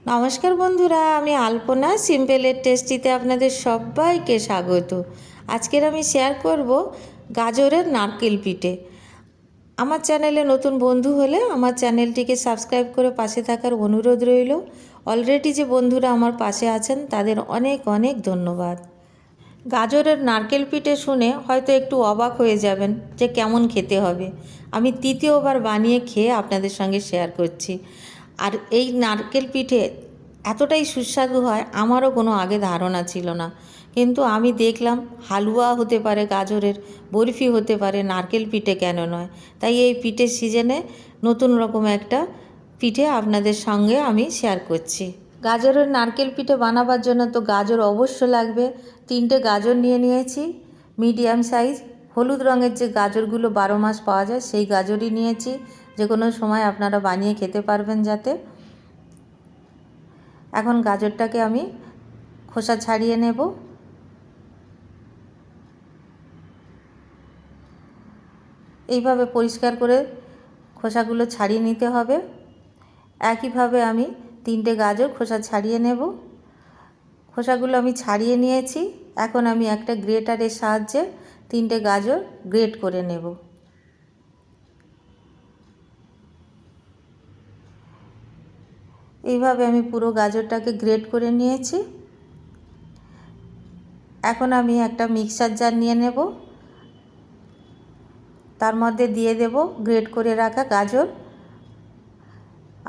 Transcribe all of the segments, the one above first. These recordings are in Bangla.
নমস্কার বন্ধুরা, আমি আলপনা সিম্পলের টেস্টিতে আপনাদের সবাইকে স্বাগত। আজকের আমি শেয়ার করব গাজরের নারকেল পিঠে। আমার চ্যানেলে নতুন বন্ধু হলে আমার চ্যানেলটিকে সাবস্ক্রাইব করে পাশে থাকার অনুরোধ রইল। অলরেডি যে বন্ধুরা আমার পাশে আছেন তাদের অনেক অনেক ধন্যবাদ। গাজরের নারকেল পিঠে শুনে হয়তো একটু অবাক হয়ে যাবেন যে কেমন খেতে হবে। আমি তৃতীয়বার বানিয়ে খেয়ে আপনাদের সঙ্গে শেয়ার করছি। আর এই নারকেল পিঠে এতটাই সুস্বাদু হয় আমারও কোনো আগে ধারণা ছিল না, কিন্তু আমি দেখলাম হালুয়া হতে পারে গাজরের, বরফি হতে পারে, নারকেল পিঠে কেন নয়। তাই এই পিঠের সিজনে নতুন রকম একটা পিঠে আপনাদের সঙ্গে আমি শেয়ার করছি। গাজরের নারকেল পিঠে বানাবার জন্য তো গাজর অবশ্য লাগবে। 3টে গাজর নিয়ে নিয়েছি, মিডিয়াম সাইজ। হলুদ রঙের যে গাজরগুলো 12 মাস পাওয়া যায় সেই গাজরই নিয়েছি, যে কোনো সময় আপনারা বানিয়ে খেতে পারবেন যাতে। এখন গাজরটাকে আমি খোসা ছাড়িয়ে নেব। এইভাবে পরিষ্কার করে খোসাগুলো ছাড়িয়ে নিতে হবে। একইভাবে আমি 3টে গাজর খোসা ছাড়িয়ে নেব। খোসাগুলো আমি ছাড়িয়ে নিয়েছি। এখন আমি একটা গ্রেটারের সাহায্যে 3টে গাজর গ্রেট করে নেব। এইভাবে আমি পুরো গাজরটাকে গ্রেট করে নিয়েছি। এখন আমি একটা মিক্সার জার নিয়ে নেব, তার মধ্যে দিয়ে দেব গ্রেট করে রাখা গাজর।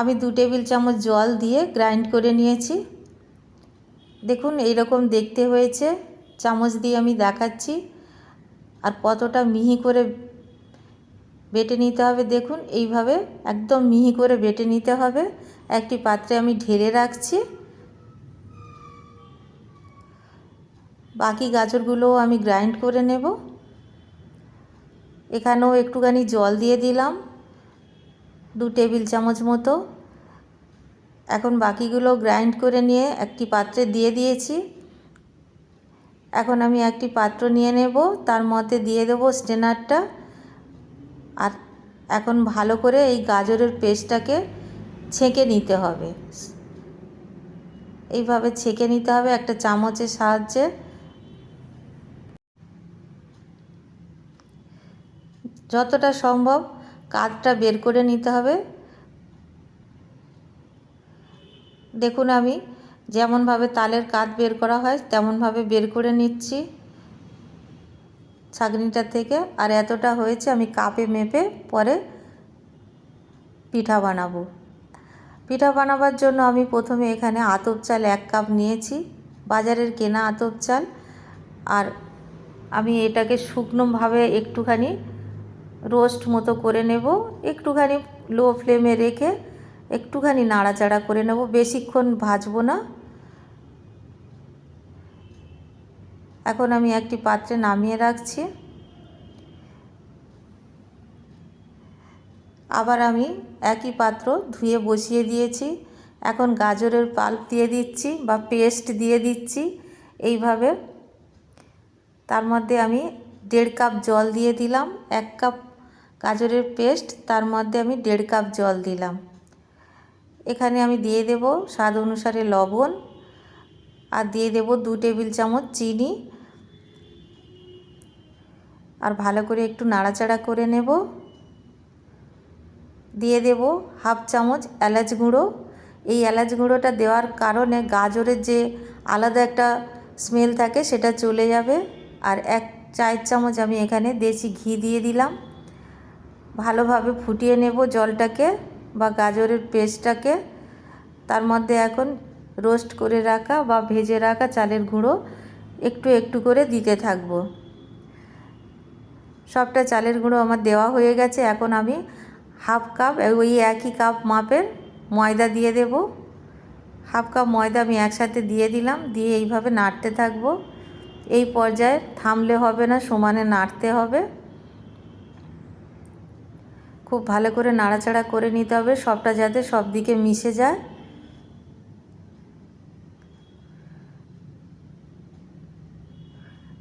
আমি 2 টেবিল চামচ জল দিয়ে গ্রাইন্ড করে নিয়েছি। দেখুন এইরকম দেখতে হয়েছে, চামচ দিয়ে আমি দেখাচ্ছি। আর কতটা মিহি করে বেটে নিতে হবে দেখুন, এইভাবে একদম মিহি করে বেটে নিতে হবে। একটি পাত্রে আমি ঢেলে রাখছি। বাকি গাজরগুলোও আমি গ্রাইন্ড করে নেব। এখানেও একটুখানি জল দিয়ে দিলাম, 2 টেবিল চামচ মতো। এখন বাকিগুলো গ্রাইন্ড করে নিয়ে একটি পাত্রে দিয়ে দিয়েছি। এখন আমি একটি পাত্র নিয়ে নেব, তার মধ্যে দিয়ে দেব স্ট্রেনারটা। আর এখন ভালো করে এই গাজরের পেস্টটাকে ছেঁকে নিতে হবে। এইভাবে ছেঁকে নিতে হবে একটা চামচের সাহায্যে। যতটা সম্ভব কাঠটা বের করে নিতে হবে। দেখুন আমি যেমনভাবে তালের কাঠ বের করা হয় তেমনভাবে বের করে নিচ্ছি ছাঁকনিটা থেকে। আর এতটা হয়েছে, আমি কাপে মেপে পরে পিঠা বানাবো। পিঠা বানাবার জন্য আমি প্রথমে এখানে আতপ চাল 1 কাপ নিয়েছি, বাজারের কেনা আতপ চাল। আর আমি এটাকে শুকনোভাবে একটুখানি রোস্ট মতো করে নেব। একটুখানি লো ফ্লেমে রেখে একটুখানি নাড়াচাড়া করে নেব, বেশিক্ষণ ভাজবো না। এখন আমি একটি পাত্রে নামিয়ে রাখছি। আবার আমি একই পাত্র ধুয়ে বসিয়ে দিয়েছি। এখন গাজরের পাল্প দিয়ে দিচ্ছি বা পেস্ট দিয়ে দিচ্ছি এইভাবে। তার মধ্যে আমি 1.5 কাপ জল দিয়ে দিলাম। 1 কাপ গাজরের পেস্ট, তার মধ্যে আমি 1.5 কাপ জল দিলাম। এখানে আমি দিয়ে দেব স্বাদ অনুসারে লবণ, আর দিয়ে দেব 2 টেবিল চামচ চিনি। আর ভালো করে একটু নাড়াচাড়া করে নেব। দিয়ে দেব হাফ চামচ এলাচ গুঁড়ো। এই এলাচ গুঁড়োটা দেওয়ার কারণে গাজরের যে আলাদা একটা স্মেল থাকে সেটা চলে যাবে। আর 1 চায়ের চামচ আমি এখানে দেশি ঘি দিয়ে দিলাম। ভালোভাবে ফুটিয়ে নেব জলটাকে বা গাজরের পেস্টটাকে। তার মধ্যে এখন রোস্ট করে রাখা বা ভেজে রাখা চালের গুঁড়ো একটু একটু করে দিতে থাকব। সবটা চালের গুঁড়ো আমার দেওয়া হয়ে গেছে। এখন আমি হাফ কাপ, ওই একই কাপ মাপের ময়দা দিয়ে দেব। হাফ কাপ ময়দা আমি একসাথে দিয়ে দিলাম, দিয়ে এইভাবে নাড়তে থাকবো। এই পর্যায়ে থামলে হবে না, সমানে নাড়তে হবে। খুব ভালো করে নাড়াচাড়া করে নিতে হবে, সবটা যাতে সব দিকে মিশে যায়।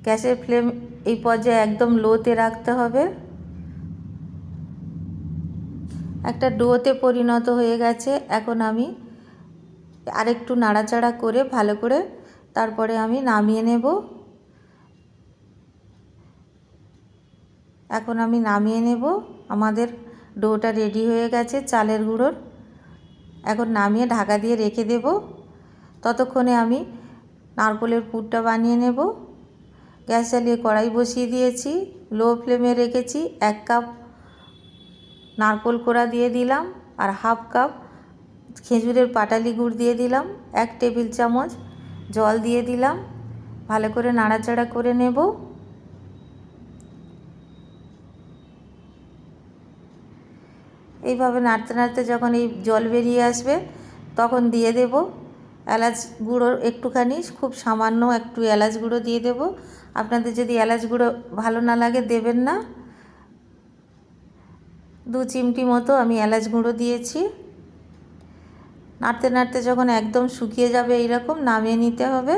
গ্যাসের ফ্লেম এই পর্যায়ে একদম লোতে রাখতে হবে। একটা ডোতে পরিণত হয়ে গেছে। এখন আমি আরেকটু নাড়াচাড়া করে ভালো করে তারপরে আমি নামিয়ে নেব। এখন আমি নামিয়ে নেব। আমাদের ডোটা রেডি হয়ে গেছে চালের গুঁড়োর। এখন নামিয়ে ঢাকা দিয়ে রেখে দেব। ততক্ষণে আমি নারকেলের পুরটা বানিয়ে নেব। গ্যাস জ্বালিয়ে কড়াই বসিয়ে দিয়েছি, লো ফ্লেমে রেখেছি। 1 কাপ নারকেল কোড়া দিয়ে দিলাম, আর হাফ কাপ খেজুরের পাটালি গুড় দিয়ে দিলাম, 1 টেবিল চামচ জল দিয়ে দিলাম। ভালো করে নাড়াচাড়া করে নেব। এইভাবে নাড়তে নাড়তে যখন এই জল বেরিয়ে আসবে তখন দিয়ে দেব এলাচ গুঁড়ো একটুখানি, খুব সামান্য একটু এলাচ গুঁড়ো দিয়ে দেব। আপনাদের যদি এলাচ গুঁড়ো ভালো না লাগে দেবেন না। 2 চিমটি মতো আমি এলাচ গুঁড়ো দিয়েছি। নাড়তে নাড়তে যখন একদম শুকিয়ে যাবে এইরকম, নামিয়ে নিতে হবে।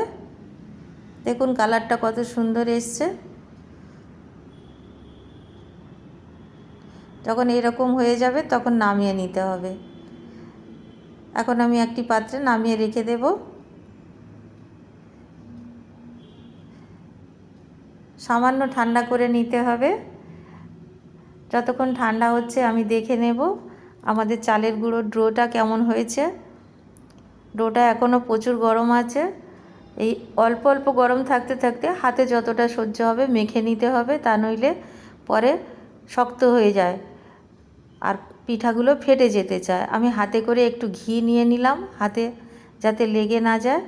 দেখুন কালারটা কত সুন্দর এসছে। যখন এরকম হয়ে যাবে তখন নামিয়ে নিতে হবে। এখন আমি একটি পাত্রে নামিয়ে রেখে দেব। সামান্য ঠান্ডা করে নিতে হবে। যতক্ষণ ঠান্ডা হচ্ছে আমি দেখে নেব আমাদের চালের গুঁড়োর ডোটা কেমন হয়েছে। ডোটা এখনও প্রচুর গরম আছে। এই অল্প অল্প গরম থাকতে থাকতে হাতে যতটা সহ্য হবে মেখে নিতে হবে, তা নইলে পরে শক্ত হয়ে যায় আর পিঠাগুলো ফেটে যেতে চায়। আমি হাতে করে একটু ঘি নিয়ে নিলাম, হাতে যাতে লেগে না যায়।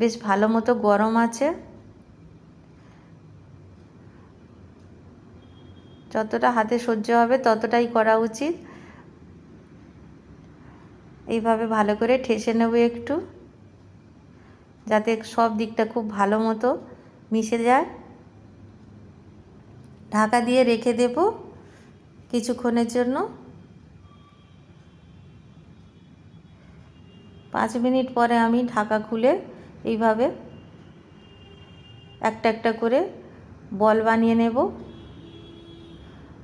বেশ ভালো মতো গরম আছে। যতটা হাতে সহ্য হবে ততটাই করা উচিত। এইভাবে ভালো করে ঠেসে নেব একটু, যাতে সব দিকটা খুব ভালো মতো মিশে যায়। ঢাকা দিয়ে রেখে দেব কিছুক্ষণের জন্য। 5 মিনিট পরে আমি ঢাকা খুলে এইভাবে একটা একটা করে বল বানিয়ে নেব।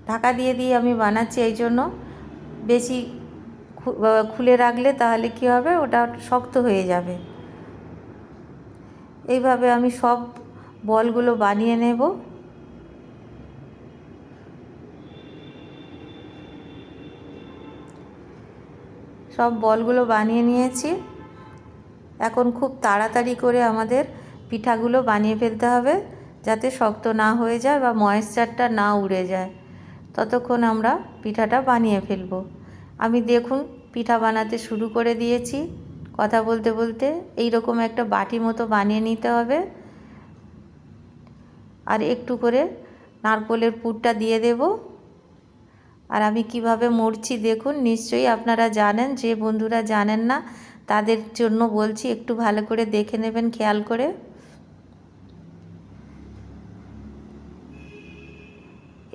ঢাকা দিয়ে দিয়ে আমি বানাচ্ছি এই জন্য, বেশি খুলে রাখলে তাহলে কী হবে, ওটা শক্ত হয়ে যাবে। এইভাবে আমি সব বলগুলো বানিয়ে নেব। সব বলগুলো বানিয়ে নিয়েছি। এখন খুব তাড়াতাড়ি করে আমাদের পিঠাগুলো বানিয়ে ফেলতে হবে, যাতে শক্ত না হয়ে যায় বা ময়েশ্চারটা না উড়ে যায়। ততক্ষণ আমরা পিঠাটা বানিয়ে ফেলব। আমি দেখুন পিঠা বানাতে শুরু করে দিয়েছি। কথা বলতে বলতে এই রকম একটা বাটি মতো বানিয়ে নিতে হবে। আর একটু করে নারকেলের পুরটা দিয়ে দেব। আর আমি কিভাবে মড়ছি দেখুন, নিশ্চয়ই আপনারা জানেন। যে বন্ধুরা জানেন না তাদের জন্য বলছি, একটু ভালো করে দেখে নেবেন খেয়াল করে।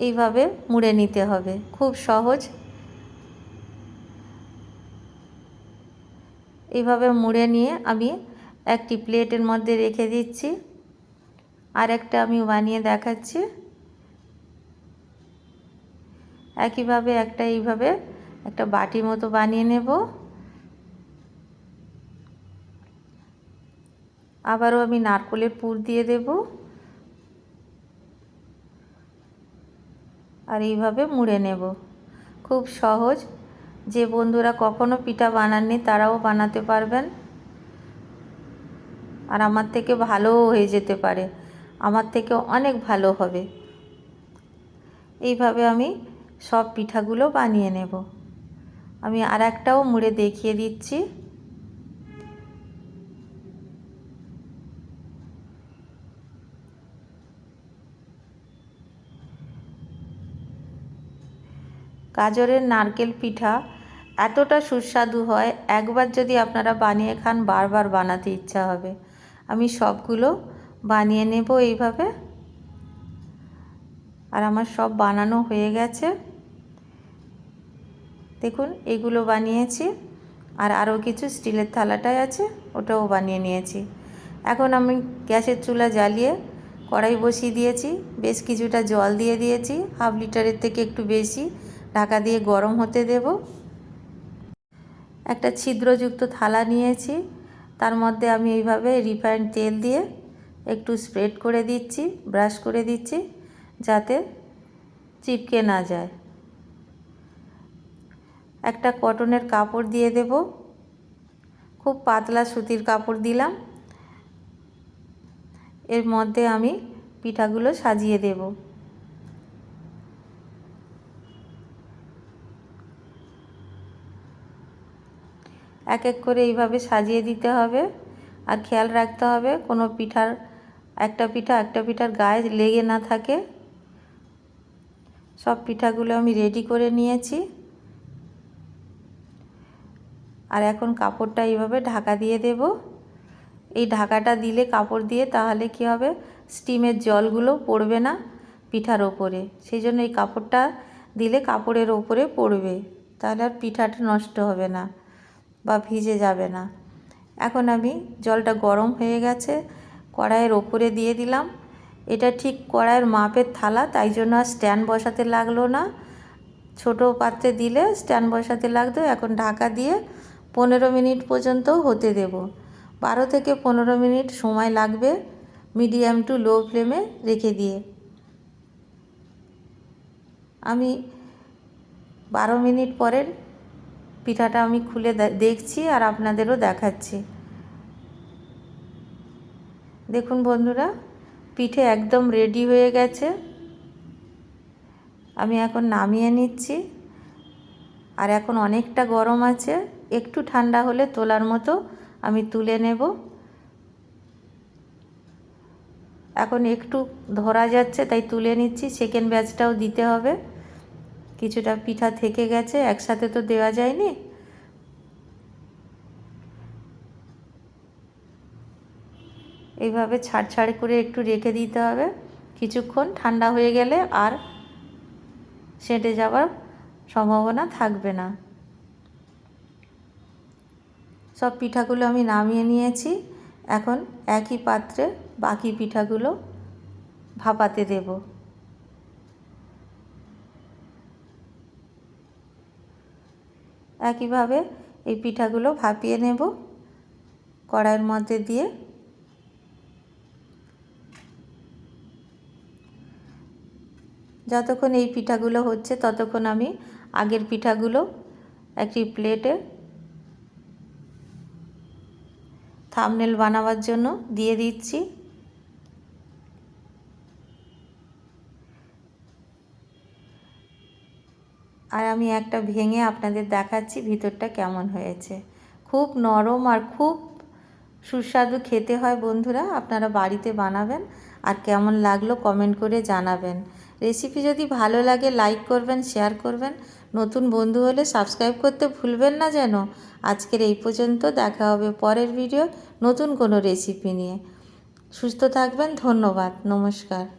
এইভাবে মুড়ে নিতে হবে, খুব সহজ। এইভাবে মুড়ে নিয়ে আমি একটি প্লেটের মধ্যে রেখে দিচ্ছি। আর একটা আমি বানিয়ে দেখাচ্ছি। একইভাবে একটা এইভাবে একটা বাটি মতো বানিয়ে নেব। আবারও আমি নারকেলের পুর দিয়ে দেব। আর এইভাবে মুড়ে নেব। খুব সহজ। যে বন্ধুরা কখনো পিঠা বানাননি তারাও বানাতে পারবেন। আর আমার থেকে ভালোও হয়ে যেতে পারে, আমার থেকে অনেক ভালো হবে। এইভাবে আমি সব পিঠাগুলো বানিয়ে নেব। আমি আর একটাও মুড়ে দেখিয়ে দিচ্ছি। গাজরের নারকেল পিঠা এতটা সুস্বাদু হয়, একবার যদি আপনারা বানিয়ে খান বারবার বানাতে ইচ্ছা হবে। আমি সবগুলো বানিয়ে নেব এইভাবে। আর আমার সব বানানো হয়ে গেছে। দেখুন এগুলো বানিয়েছি। আর আরও কিছু স্টিলের থালাটায় আছে, ওটাও বানিয়ে নিয়েছি। এখন আমি গ্যাসের চুলা জ্বালিয়ে কড়াই বসিয়ে দিয়েছি। বেশ কিছুটা জল দিয়ে দিয়েছি, হাফ লিটারের থেকে একটু বেশি। ঢাকা দিয়ে গরম হতে দেব। একটা ছিদ্রযুক্ত থালা নিয়েছি, তার মধ্যে আমি এইভাবে রিফাইন্ড তেল দিয়ে একটু স্প্রেড করে দিচ্ছি, ব্রাশ করে দিচ্ছি যাতে চিপকে না যায়। একটা কটনের কাপড় দিয়ে দেব, খুব পাতলা সুতির কাপড় দিলাম। এর মধ্যে আমি পিঠাগুলো সাজিয়ে দেব। এক এক করে এইভাবে সাজিয়ে দিতে হবে। আর খেয়াল রাখতে হবে কোনো পিঠার একটা পিঠার গায়ে লেগে না থাকে। সব পিঠাগুলো আমি রেডি করে নিয়েছি। আর এখন কাপড়টা এইভাবে ঢাকা দিয়ে দেব। এই ঢাকাটা দিলে কাপড় দিয়ে তাহলে কি হবে, স্টিমের জলগুলো পড়বে না পিঠার ওপরে। সেই জন্য এই কাপড়টা দিলে কাপড়ের ওপরে পড়বে, তাহলে আর পিঠাটা নষ্ট হবে না বা ভিজে যাবে না। এখন আমি জলটা গরম হয়ে গেছে, কড়াইয়ের ওপরে দিয়ে দিলাম। এটা ঠিক কড়াইয়ের মাপের থালা, তাই জন্য আর স্ট্যান্ড বসাতে লাগলো না। ছোট পাত্রে দিলে স্ট্যান্ড বসাতে লাগতো। এখন ঢাকা দিয়ে 15 মিনিট পর্যন্ত হতে দেব। 12 থেকে 15 মিনিট সময় লাগবে মিডিয়াম টু লো ফ্লেমে রেখে দিয়ে। আমি 12 মিনিট পরের পিঠাটা আমি খুলে দেখছি আর আপনাদেরও দেখাচ্ছি। দেখুন বন্ধুরা, পিঠে একদম রেডি হয়ে গেছে। আমি এখন নামিয়ে নিচ্ছি। আর এখন অনেকটা গরম আছে, একটু ঠান্ডা হলে তোলার মতো আমি তুলে নেব। এখন একটু ধরা যাচ্ছে তাই তুলে নিচ্ছি, সেকেন্ড ব্যাচটাও দিতে হবে। কিছুটা পিঠা থেকে গেছে, একসাথে তো দেওয়া যায়নি। এইভাবে ছাড় করে একটু রেখে দিতে হবে। কিছুক্ষণ ঠান্ডা হয়ে গেলে আর সেঁটে যাওয়ার সম্ভাবনা থাকবে না। সব পিঠাগুলো আমি নামিয়ে নিয়েছি। এখন একই পাত্রে বাকি পিঠাগুলো ভাপাতে দেব। একইভাবে এই পিঠাগুলো ভাপিয়ে নেব কড়াইয়ের মধ্যে দিয়ে। যতক্ষণ এই পিঠাগুলো হচ্ছে ততক্ষণ আমি আগের পিঠাগুলো একটি প্লেটে থাম্বনেল বানাবার জন্য দিয়ে দিচ্ছি। আর আমি একটা ভেঙে আপনাদের দেখাচ্ছি ভিতরটা কেমন হয়েছে। খুব নরম আর খুব সুস্বাদু খেতে হয় বন্ধুরা। আপনারা বাড়িতে বানাবেন আর কেমন লাগলো কমেন্ট করে জানাবেন। রেসিপি যদি ভালো লাগে লাইক করবেন, শেয়ার করবেন। নতুন বন্ধু হলে সাবস্ক্রাইব করতে ভুলবেন না যেন। আজকের এই পর্যন্ত, দেখা হবে পরের ভিডিও নতুন কোনো রেসিপি নিয়ে। সুস্থ থাকবেন, ধন্যবাদ, নমস্কার।